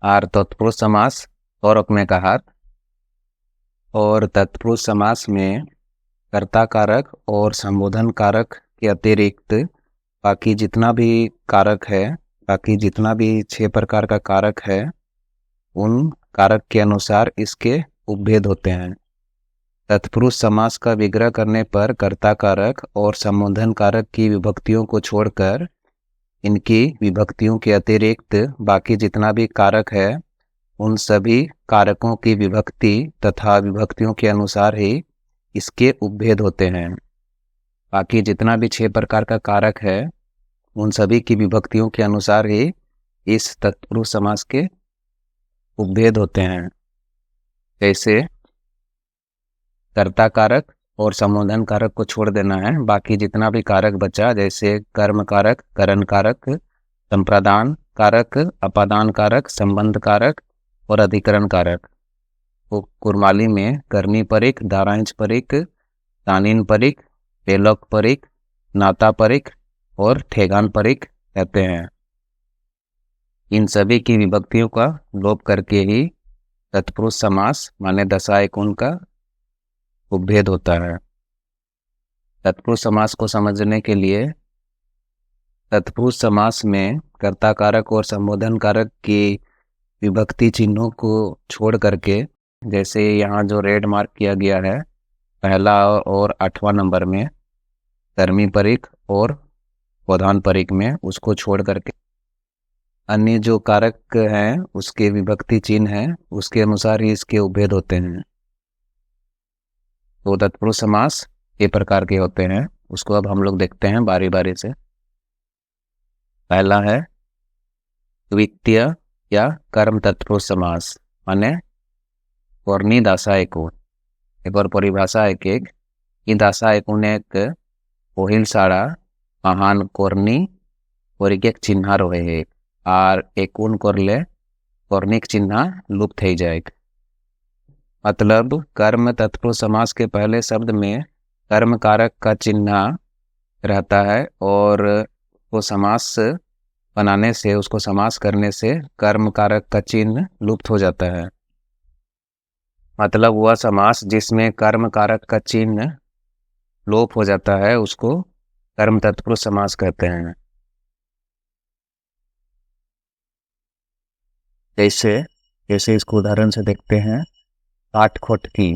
Are तत्पुरुष समास तौरक में कहा। और तत्पुरुष समास में कर्ता कारक और संबोधन कारक के अतिरिक्त बाकी जितना भी कारक है 6 प्रकार का कारक है, उन कारक के अनुसार इसके उपभेद होते हैं। तत्पुरुष समास का विग्रह करने पर कर्ता कारक और संबोधन कारक की विभक्तियों को छोड़कर इनकी विभक्तियों के अतिरिक्त बाकी जितना भी कारक है, उन सभी कारकों की विभक्ति तथा विभक्तियों के अनुसार ही इसके उपभेद होते हैं। बाकी जितना भी 6 प्रकार का कारक है, उन सभी की विभक्तियों के अनुसार ही इस तत्पुरुष समास के उपभेद होते हैं। जैसे कर्ता कारक और संबोधन कारक को छोड़ देना है, बाकी जितना भी कारक बचा, जैसे कर्म कारक, करण कारक, संप्रदान कारक, अपादान कारक, संबंध कारक और अधिकरण कारक, वो कुरमाली में कर्मी परिक, दारांश परिक, तानीन परिक, पेलक परिक, नाता परिक और ठेगान परिक कहते हैं। इन सभी की विभक्तियों का लोप करके ही तत्पुरुष समास माने दशा एकुन का उपभेद होता है। तत्पुरुष समास को समझने के लिए तत्पुरुष समास में कर्ता कारक और संबोधन कारक की विभक्ति चिन्हों को छोड़ करके, जैसे यहाँ जो रेड मार्क किया गया है पहला और 8वां नंबर में, कर्मी परिक और प्रधान परिक में, उसको छोड़ करके अन्य जो कारक हैं उसके विभक्ति चिन्ह हैं, उसके अनुसार ही इसके उपभेद होते हैं। तो तत्पुरुष समास ये प्रकार के होते हैं, उसको अब हम लोग देखते हैं बारी बारी से। पहला है द्वितीय या कर्म तत्पुरुष समास माने कोर्णी दासा एकूण। एक और परिभाषा है कि ई दासा एकूण एक पहिल शाळा महान कोर्णी परिक चिन्ह रहे और एकूण करले कोर्णिक चिन्ह लुप्त हो जाए। मतलब कर्म तत्पुरुष समास के पहले शब्द में कर्म कारक का चिन्ह रहता है और वो समास बनाने से, उसको समास करने से कर्म कारक का चिन्ह लुप्त हो जाता है। मतलब वह समास जिसमें कर्म कारक का चिन्ह लोप हो जाता है उसको कर्म तत्पुरुष समास कहते हैं। जैसे इसको उदाहरण से देखते हैं। काट खोटकी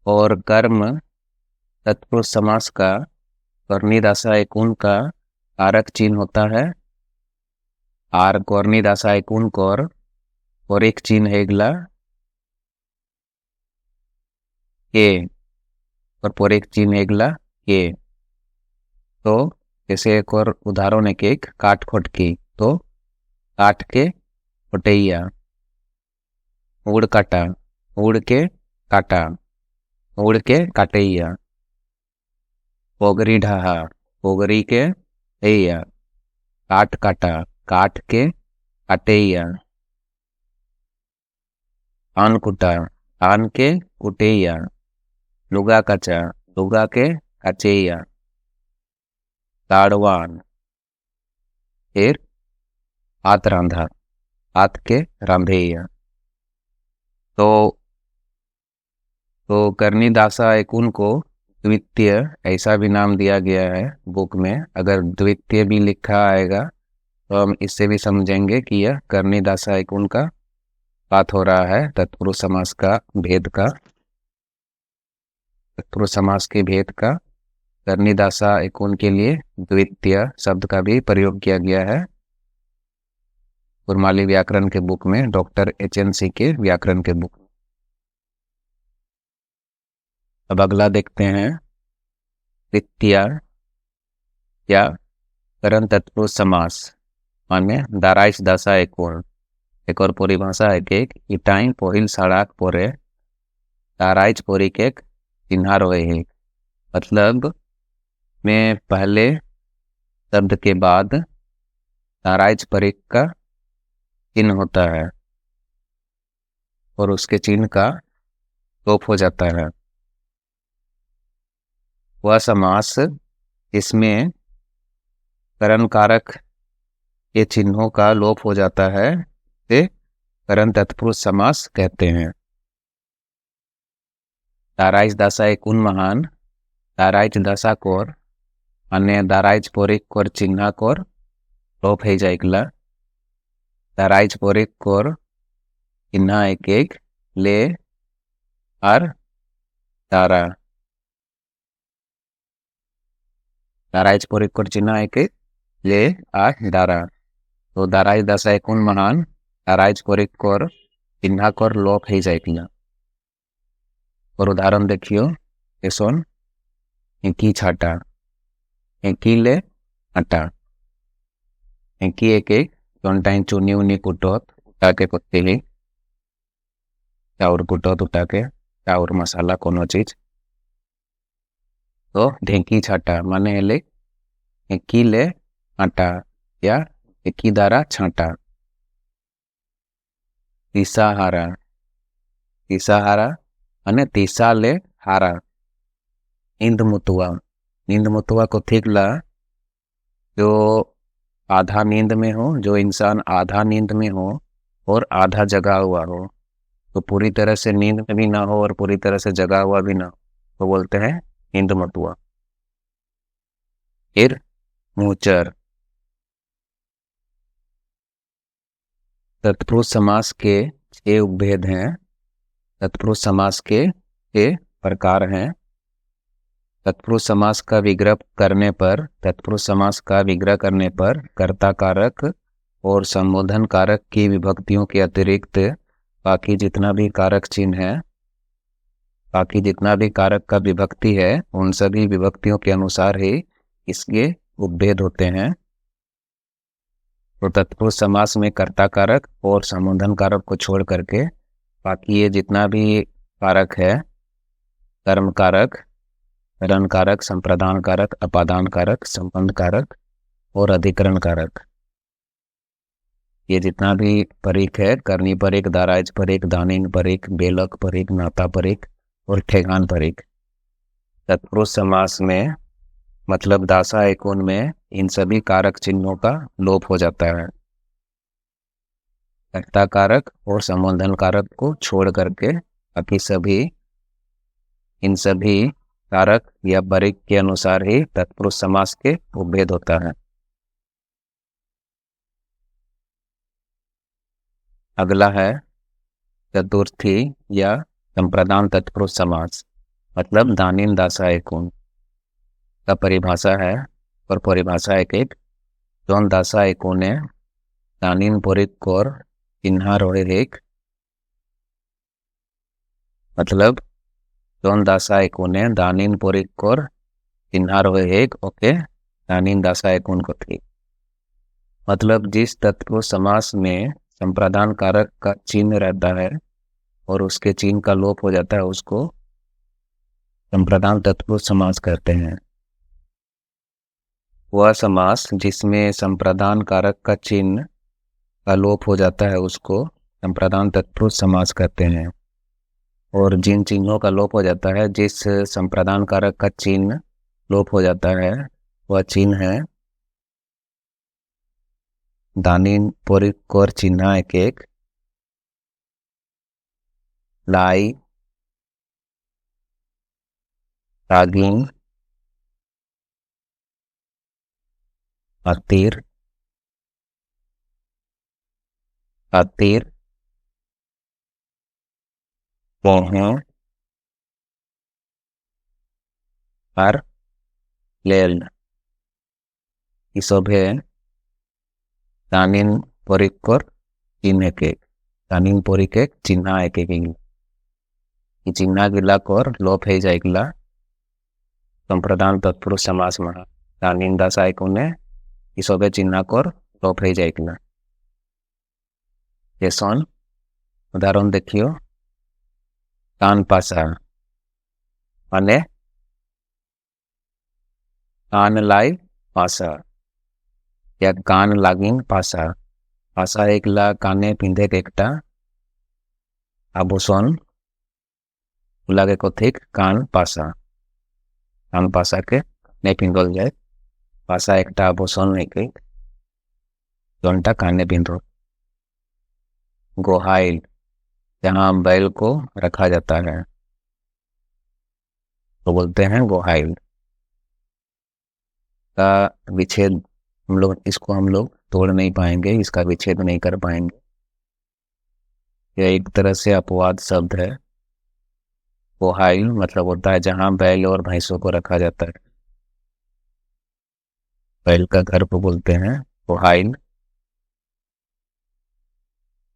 और कर्म तत्पुरुष समास का कर्णी दासा एकूण का कारक चिन्ह होता है आर कर्णी दासा एकूण और एक चिन्ह हेगला के और एक चिन्ह हेगला के। तो जैसे एक और उदाहरण है कि काट खोटकी, तो काट के खोटैया, उड़ काटा, उड़ के काटा, उड़ के काटैया, पोगरी ढाहा, पोगरी के हैया, काट काटा, काट के काटैया, आन कुटा, आन के कुटैया, लुगा कचा, लुगा के कचैया, ताड़वान, फिर हाथ रांधा, हाथ के रांधैया। तो करनी दासा एकूण को द्वितीय ऐसा भी नाम दिया गया है बुक में। अगर द्वितीय भी लिखा आएगा तो हम इससे भी समझेंगे कि यह करनी दासा एकूण का बात हो रहा है। तत्पुरुष समास का भेद का, तत्पुरुष समास के भेद का करनी दासा एकूण के लिए द्वितीय शब्द का भी प्रयोग किया गया है कुरमाली व्याकरण के बुक में, डॉक्टर HNC के व्याकरण के बुक में। अब अगला देखते हैं तृतीय या करण तत्पुरुष समास माने दाराइश दासा एकूण। एक और परिभाषा है कि इटाई पहिल शाळाक पोरे दाराइच पोरिक एक चिन्ह रहे हैं। मतलब में पहले शब्द के बाद दाराइच परिक का चिन्ह होता है और उसके चिन्ह का लोप हो जाता है। वह समास जिसमें करण कारक के चिन्हों का लोप हो जाता है से करण तत्पुरुष समास कहते हैं। दाराइज दशा एकूण महान, दाराइज दशा कोर अन्य दाराइज पोरिक कोर चिन्हा कोर लोप है जाइकला। दाराइज पोरिक कोर चिन्हा एक एक ले आर दारा, दाराइज पोरिक कोर चिन्हा एक एक ले आर दारा। तो दाराइज दशा एकूण महान, दाराइज पोरिक कोर चिन्हा कोर लोप है जाइकला। और उदाहरण देखियो एसोन एकी छाटा, एकी ले आटा, एकी एक एक जोंटाइन चुनी उनी कुटोत उठा के कुत्तेली चाउर कुटोत उठा के चाउर मसाला कोनो चीज। तो ढेंकी छाटा माने ले एकी ले आटा या एकी दारा छाटा। तीसा हारा, तीसा हारा अने तीसा ले हारा। नींद मुतुआ, नींद मुतुआ को ठीक ला जो आधा नींद में हो, जो इंसान आधा नींद में हो और आधा जगा हुआ हो, तो पूरी तरह से नींद में भी ना हो और पूरी तरह से जगा हुआ भी ना हो, तो बोलते हैं नींद मुतुआ। फिर मूचर, तत्पुरुष समास के 6 उपभेद हैं। तत्पुरुष समास के 6 प्रकार हैं। तत्पुरुष समास का विग्रह करने पर, तत्पुरुष समास का विग्रह करने पर कर्ता कारक और संबोधन कारक की विभक्तियों के अतिरिक्त बाकी जितना भी कारक चिन्ह है, बाकी जितना भी कारक का विभक्ति है, उन सभी विभक्तियों के अनुसार ही इसके उपभेद होते हैं। तो तत्पुरुष समास में कर्ता कारक और संबोधन कारक को छोड़ करके बाकी ये जितना भी कारक है, कर्म कारक, करण कारक, संप्रदान कारक, अपादान कारक, संबंध कारक और अधिकरण कारक, ये जितना भी परीक है, करनी परीक, दाराइज परीक, दानिन परीक, बेलक परीक, नाता परीक और ठेगान परीक, तत्पुरुष समास में मतलब दासा एकून में इन सभी कारक चिन्हों का लोप हो जाता है। कर्ता कारक और संबोधन कारक को छोड़ करके बाकी सभी, इन सभी कारक या परीक के अनुसार ही तत्पुरुष समास के उपभेद होता है। अगला है चतुर्थी या संप्रदान तत्पुरुष समास, मतलब दानिन दासा एकून का परिभाषा है। और परिभाषा एक एक जोन दासा एकूने दानिन पोरिक कोर चिन्हा रोड़े एक, मतलब जोन दासा एकूने दानिन पोरिक कोर चिन्हा रोड़े एक ओके दानिन दासा एकून को थी। मतलब जिस तत्पुरुष समास में संप्रदान कारक का चिन्ह रहता है और उसके चिन्ह का लोप हो जाता है, उसको संप्रदान तत्पुरुष समास कहते हैं। वह समास जिसमें संप्रदान कारक का चिन्ह का लोप हो जाता है, उसको संप्रदान तत्पुरुष समास कहते हैं। और जिन चिन्हों का लोप हो जाता है, जिस संप्रदान कारक का चिन्ह लोप हो जाता है, वह चिन्ह है दानिन पोरिक कोर चिन्हा एक एक, लाई, रागिन, अतीर, अतीर, मोह, पर लेल, इसोभे दानिन पोरिक कोर चिन्ह एक एक, दानिन पोरिक एक चिन्हा एक एक चिन्हा गिला कोर लोप है जाइगला संप्रदान तत्पुरुष समास में दानिन दासा एकूने इसोभे चिन्हा कोर लोप है जाइगला। जेसन उदाहरण देखियो कान पासा माने कान लाई पासा या कान लागिन पासा। पासा एकला काने पिंधे एकटा आभूषण लागे को ठीक कान पासा। आन पासा के नहीं पिंडल जाए पासा एक बसन नहीं कई जोनटा काने पिंडल। गोहाइल जहाँ बैल को रखा जाता है तो बोलते हैं गोहाइल। का विच्छेद हम लोग तोड़ नहीं पाएंगे, इसका विच्छेद नहीं कर पाएंगे। यह एक तरह से अपवाद शब्द है। गोहाइल मतलब होता है जहाँ बैल और भैंसों को रखा जाता है। बैल का घर को बोलते हैं गोहाइल।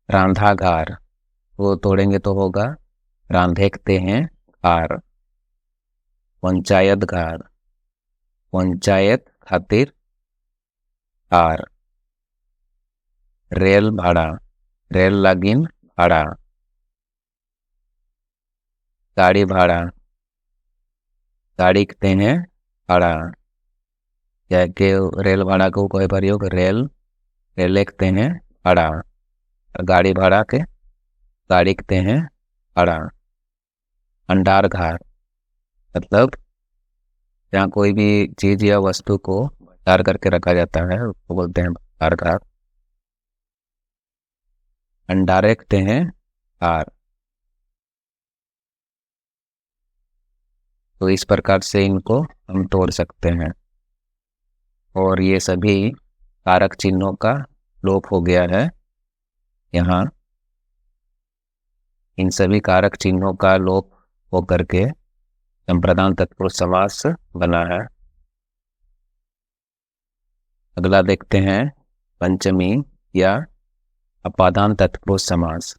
रांधाघार वो तोड़ेंगे तो होगा रांधेकते हैं घार। पंचायत घार पंचायत खातिर घार। रेल भाड़ा रेल लागिन भाड़ा। गाड़ी भाड़ा गाड़ी कहते हैं भाड़ा। क्या के रेल भाड़ा को कोई प्रयोग रेल कहते हैं भाड़ा। गाड़ी भाड़ा के गाड़ी कहते हैं भाड़ा। भंडार घर मतलब जहाँ कोई भी चीज या वस्तु को भंडार करके रखा जाता है उसको बोलते हैं भंडार घर। भंडारे कहते हैं हार। तो इस प्रकार से इनको हम तोड़ सकते हैं। और ये सभी कारक चिन्हों का लोप हो गया है। यहाँ इन सभी कारक चिन्हों का लोप हो करके संप्रदान तत्पुरुष समास बना है। अगला देखते हैं पंचमी या अपादान तत्पुरुष समास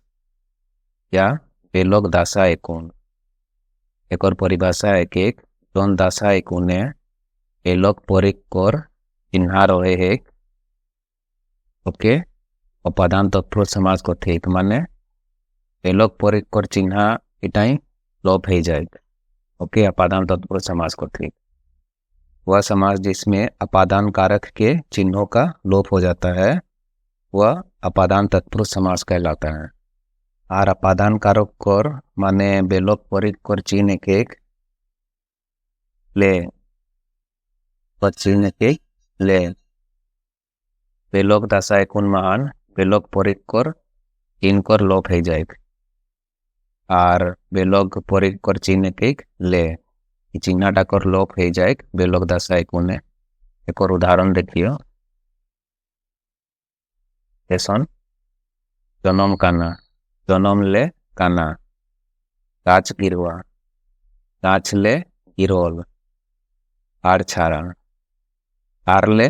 या बेलोक दासा एकूण। एक और परिभाषा एक एक दोन दासा एकूणे बेलोक परिकोर चिन्हा रहे एक। ओके अपादान तत्पुरुष समास को ठीक माने बेलोक परिकोर चिन्हा इटाई लोप हो जाएगा। ओके अपादान तत्पुरुष समास को ठीक वह समास जिसमें अपादान कारक के चिन्हों का लोप हो जाता है वह अपादान तत्पुरुष समास कहलाता है। और अपादान कारक कोर माने बेलोक परिकोर चिन्ह एक ले चिन्ह के ले बेलोक दशा एकूण महान बेलोक परिकोर इनकोर लोप हो जाएगा। और बेलोक परिकोर चिन्ह के ले चिन्ह डाकर लोप हो जाए बेलोक दशा एकूण। एक और उदाहरण देखियो जैसन जनम काना जनम ले काना। गाछ गिरवा गाछ ले गिरोल। आर छाड़ा आर ले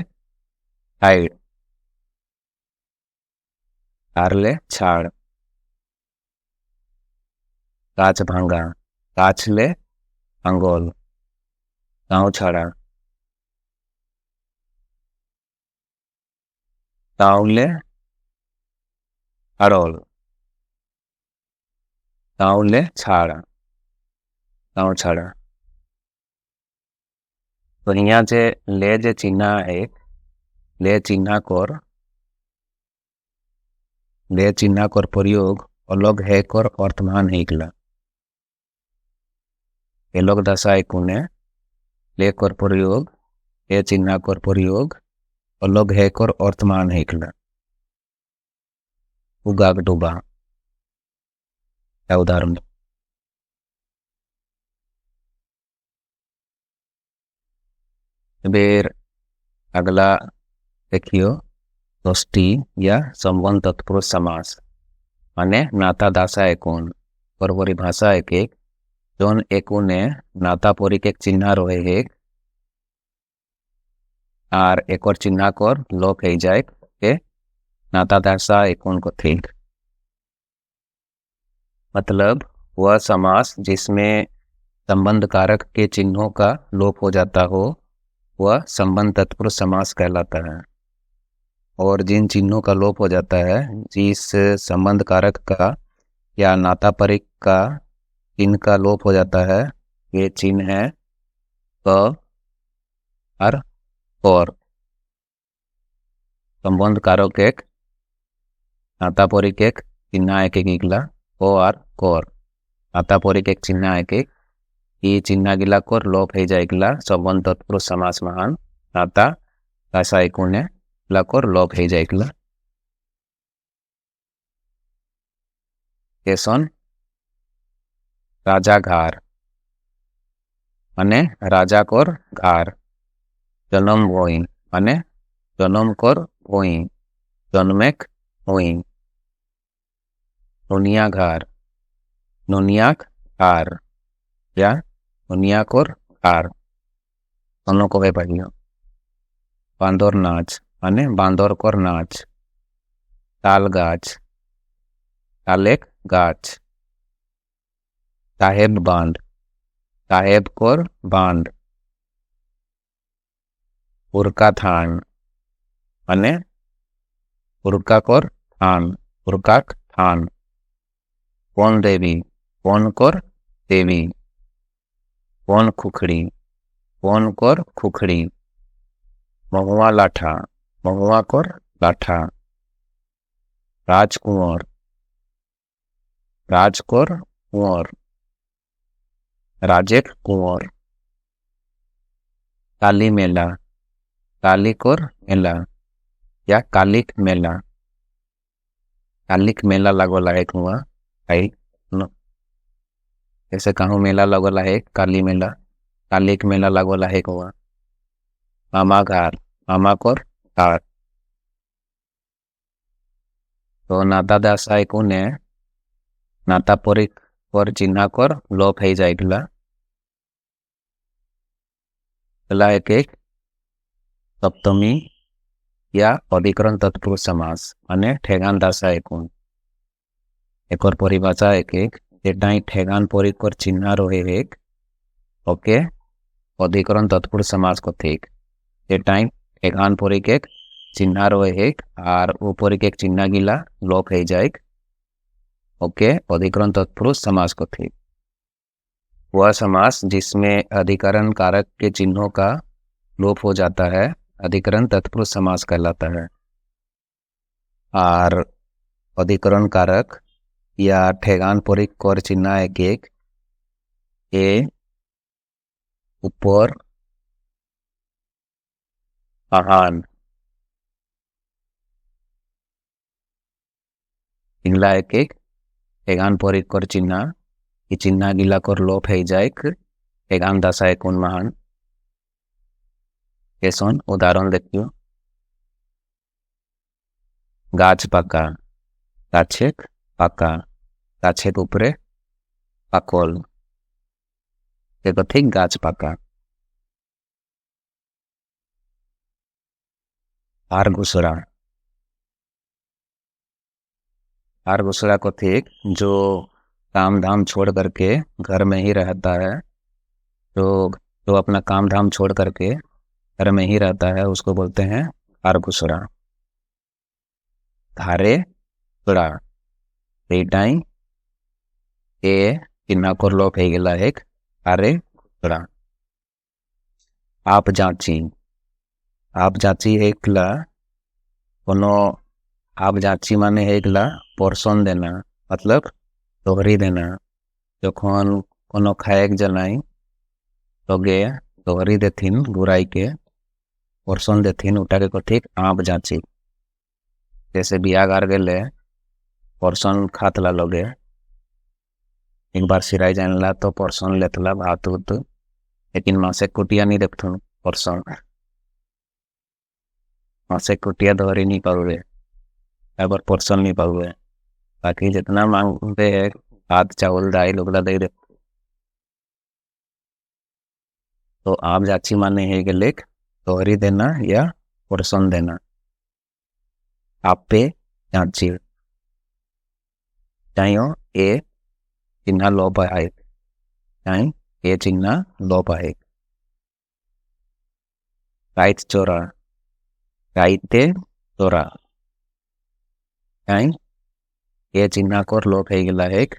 हाइड आर ले छाड़। गाछ भांगा गाछ ले अंगोल गाँव छाड़ा गाँव ले अड़ोल गाँव ले छाड़ा गाँव छाड़ा। तो यहाँ जे ले जे चिन्ह है ले चिन्ह कोर प्रयोग अलग है कोर अर्थमान है इकला। बेलोक दशा एकूणे ले कोर प्रयोग ले चिन्ह कोर प्रयोग अलग है कोर अर्थमान है इकला। उगाग डूबा उदाहरण। फिर अगला देखियो दोस्ती या संबंध तत्पुरुष समास माने नाता दासा एकूण और परिभाषा एक एक जोन एकूणे नाता पोरिक एक चिन्ह रहे एक और एक और चिन्ह कोर लोप हो जाए के नाता दासा एकूण को ठीक। मतलब वह समास जिसमें संबंध कारक के चिन्हों का लोप हो जाता हो वह संबंध तत्पुरुष समास कहलाता है। और जिन चिन्हों का लोप हो जाता है जिस संबंध कारक का या नाता परिक का चिन्ह का लोप हो जाता है ये चिन्ह है क और संबंध कारक एक नाता परिक एक चिन्ह एक एक इकला और कोर नाता परिक एक चिन्ह एक एक ই চিহ্না গিলা কর লোপ হয়ে যায় গিলা সম্বন্ধ তৎপুরুষ সমাস মহান নাতা কাসাই কোণে গিলা কর লোপ হয়ে যায় গিলা কেসন রাজা ঘার মানে রাজা কর ঘার জনম ভোই মানে জনম কর ভোই জন্মেক ভোই নুনিয়া ঘার নুনিয়াক ঘার या नुनिया कोर घार दोनों को है पढ़ियो बांदोर नाच माने बांदोर कोर नाच ताल गाछ तालेक गाछ साहेब बांध साहेब कोर बांध उरका थान माने उरका कोर थान उरकाक थान कौन देवी कौन कोर देवी कौन खुखड़ी कौन कोर खुखड़ी महुआ लाठा महुआ कोर लाठा राजकुंवर राजकोर कुंवर राजेक कुंवर काली मेला काली कोर मेला या कालिक मेला कालिक मेला लगोला है कुआ आई ऐसे कहूँ मेला लगोला है काली मेला कालिक मेला लगोला है कुआ मामा घार मामा कोर घार तो नाता दासाई कुने नाता परिक पर चिन्हा कर लोप है जाएगा एक एक सप्तमी या अधिकरण तत्पुरुष समास माने ठेगान दासा एकुन एक और परिभाषा एक एक जेटाई ठेगान परिक कर चिन्हा रहे एक ओके अधिकरण तत्पुरुष समास को ठीक जेटाई ठेगान परिक एक चिन्हा रहे एक और ऊपरिक एक चिन्हा गिला लोप है जाए ओके अधिकरण तत्पुरुष समास को ठीक वह समास जिसमें अधिकरण कारक के चिन्हों का लोप हो जाता है अधिकरण तत्पुरुष समास कहलाता है और अधिकरण कारक या ठेगान परिक कर चिन्ह एक एक ए ऊपर आहान इंगला एक एक ठेगान परिक कर चिन्ह ये चिन्ह गिला कर लोप है जाए ठेगान दशा एक महान केसन उदाहरण देखियो गाछ पाका गाछेक पाका गाछेक उपरे पाकल ठीक गाछ पाका हार घुसड़ा को ठीक जो काम धाम छोड़ करके घर में ही रहता है जो अपना काम धाम छोड़ करके घर में ही रहता है उसको बोलते हैं हार घुसड़ा धारे घुसड़ा बेटाई ए चिन्ह को लोप है गला एक हारे घुसड़ा आप जाची एकला कोनो आप जाची माने एकला पोर्शन देना मतलब दोहरी देना जखन कोनो खाएक जनाई लगे दोहरी देथिन गुराई के पोर्शन देथिन उठा के ठीक आप जाची जैसे बिया गार गए पोर्शन खातला लगे एक बार सिराई जानला तो पोर्शन लेतला भात उत लेकिन मासे कुटिया नहीं देखथुन पोर्शन मासे कुटिया दोहरी नहीं पावे एक बार पोर्शन नहीं पावे बाकी जितना मांगते हैं भात चावल दाल उगला दे तो आप जाची माने है कि लेख दोहरी देना या पोर्शन देना आप पे जाची चाहिए ए चिन्ह लोप है चाहिए ए चिन्ह लोप है राइट चोरा राइते चोरा चाहिए ये चिन्ह कर लोप है गला एक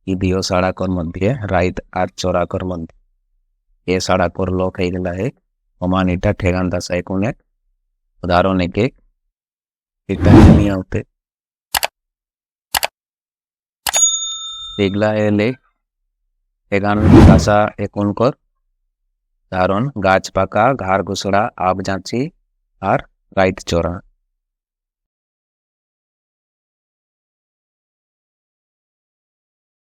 दियो साड़ा कर मध्य राइट आठ चोरा कर मध्य ये साड़ा कर लोप है गला एक ओमान इटा ठेगान दशा एक उदाहरण एक नहीं आते एगला है ले এগানো বিকাশা একুনকর ধারণ গাছ পাকা ঘাড় ঘুষড়া আব যাচ্ছি আর রাইত চোরা।